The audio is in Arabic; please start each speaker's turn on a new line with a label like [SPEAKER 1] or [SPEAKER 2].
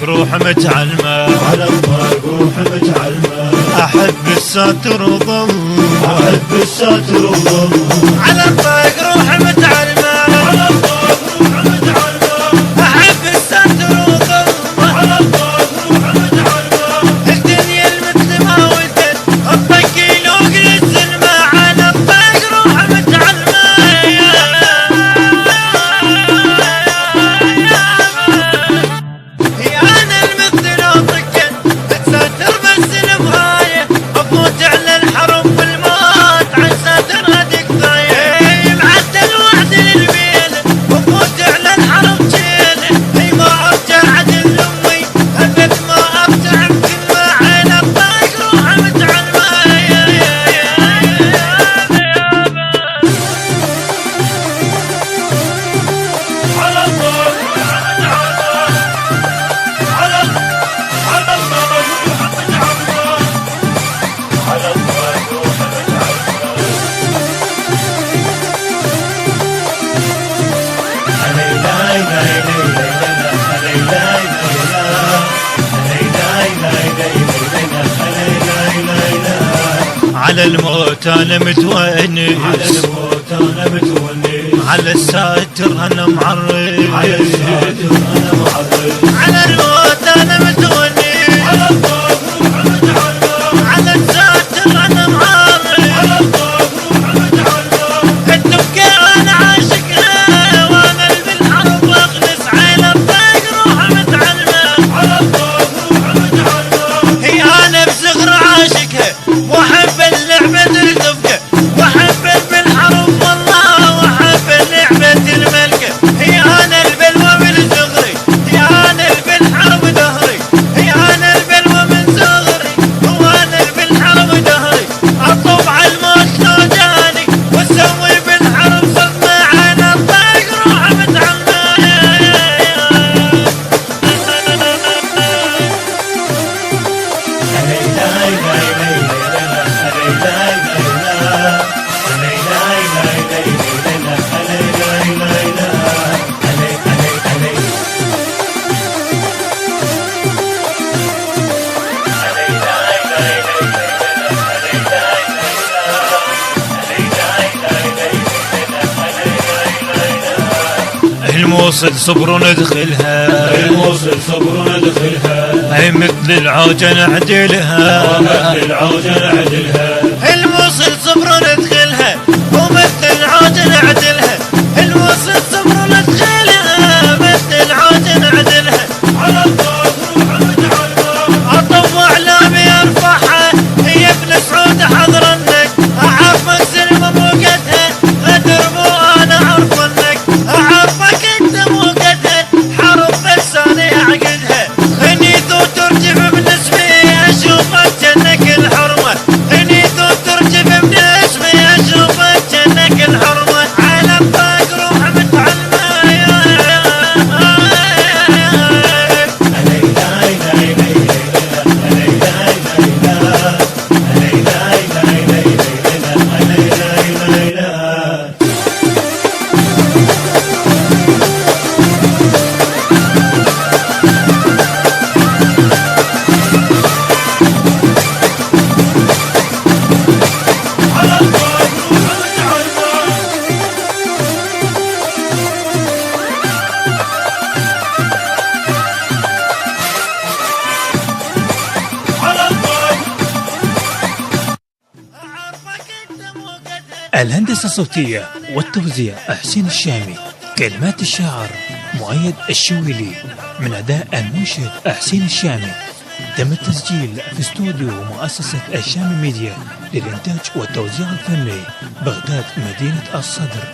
[SPEAKER 1] روح متعلمة،
[SPEAKER 2] على الطاق روح متعلمة،
[SPEAKER 1] أحب الساتر وضم،
[SPEAKER 2] أحب الساتر وضم،
[SPEAKER 1] على الطاق روح متعلمة،
[SPEAKER 2] على الطاق روح متعلمة،
[SPEAKER 1] أحب الساتر وضم،
[SPEAKER 2] على الطاق روح متعلمة،
[SPEAKER 1] الدنيا المثل ما ولدت الطقين وقل السلمة، على الطاق روح متعلمة، يا أنا المثل لو طقت أتساتر بس البغاية، أفوت على الحرم والموت عن ساتر هديك ضايع، معدل وعد للبيل أفوت على الحرم جيله، أي ما أرجع عدل أمي أبد ما أرجع بكلمة، على الطاق روح متعلمة،
[SPEAKER 2] على الطاق روح متعلمة، على الطاق روح متعلمة، على الطاق روح متعلمة،
[SPEAKER 1] على الموت أنا متونس،
[SPEAKER 2] على الموت أنا متونس،
[SPEAKER 1] على الساتر أنا معرف،
[SPEAKER 2] على الساتر أنا معرف،
[SPEAKER 1] على الموت أنا متونس،
[SPEAKER 2] على الطاق روح متعلمة،
[SPEAKER 1] على الساتر أنا معرف،
[SPEAKER 2] على الطاق روح متعلمة،
[SPEAKER 1] التبكي أنا عاشقها وأنا بالحرب أخلص، على الطاق روح متعلمة،
[SPEAKER 2] على الطاق روح متعلمة،
[SPEAKER 1] هي أنا بصغر عاشقها وأحب اللعبة ترتفقه، وأحب بالحرب والله وأحب اللعبة الملكة، هي أنا البلوى من صغري، هي أنا بالحرب دهري، هي أنا البلوى من صغري، وأنا بالحرب دهري، أطوف على الموت لو جاني وأسوي بالحرب صدمة، على الطاق روح متعلمة، الموصل صبر وندخلها،
[SPEAKER 2] الموصل صبر ندخلها،
[SPEAKER 1] هي مثل العوجة نعدلها،
[SPEAKER 2] مثل العوجة نعدلها،
[SPEAKER 1] الموصل صبر ندخلها ومثل العوجة نعدلها، الموصل صبر ندخلها مثل العوجة نعدلها،
[SPEAKER 2] على الطاق روح متعلمة،
[SPEAKER 1] أطوع أعلامي أرفعها، هي ابن سعود حضرنك، أعرفك سلمى موقتها، غدر مو أنا أعرفنك، أعرفك أنت موقتها، حرب بلساني أعقدها، إني ذو ترجف بنسبي أشوفك جنك الحرمة، إني ذو ترجف بنسبي أشوفك جنك الحرمة، على الطاق روح متعلمة،
[SPEAKER 2] على الطاق روح متعلمة، على الطاق
[SPEAKER 1] أعرفك أنت موقتها.
[SPEAKER 3] الهندسة الصوتية والتوزيع حسين الشامي، كلمات الشاعر مؤيد الشويلي، من أداء المنشد حسين الشامي. تم التسجيل في استوديو مؤسسة الشامي ميديا للإنتاج والتوزيع الفني، بغداد، مدينة الصدر.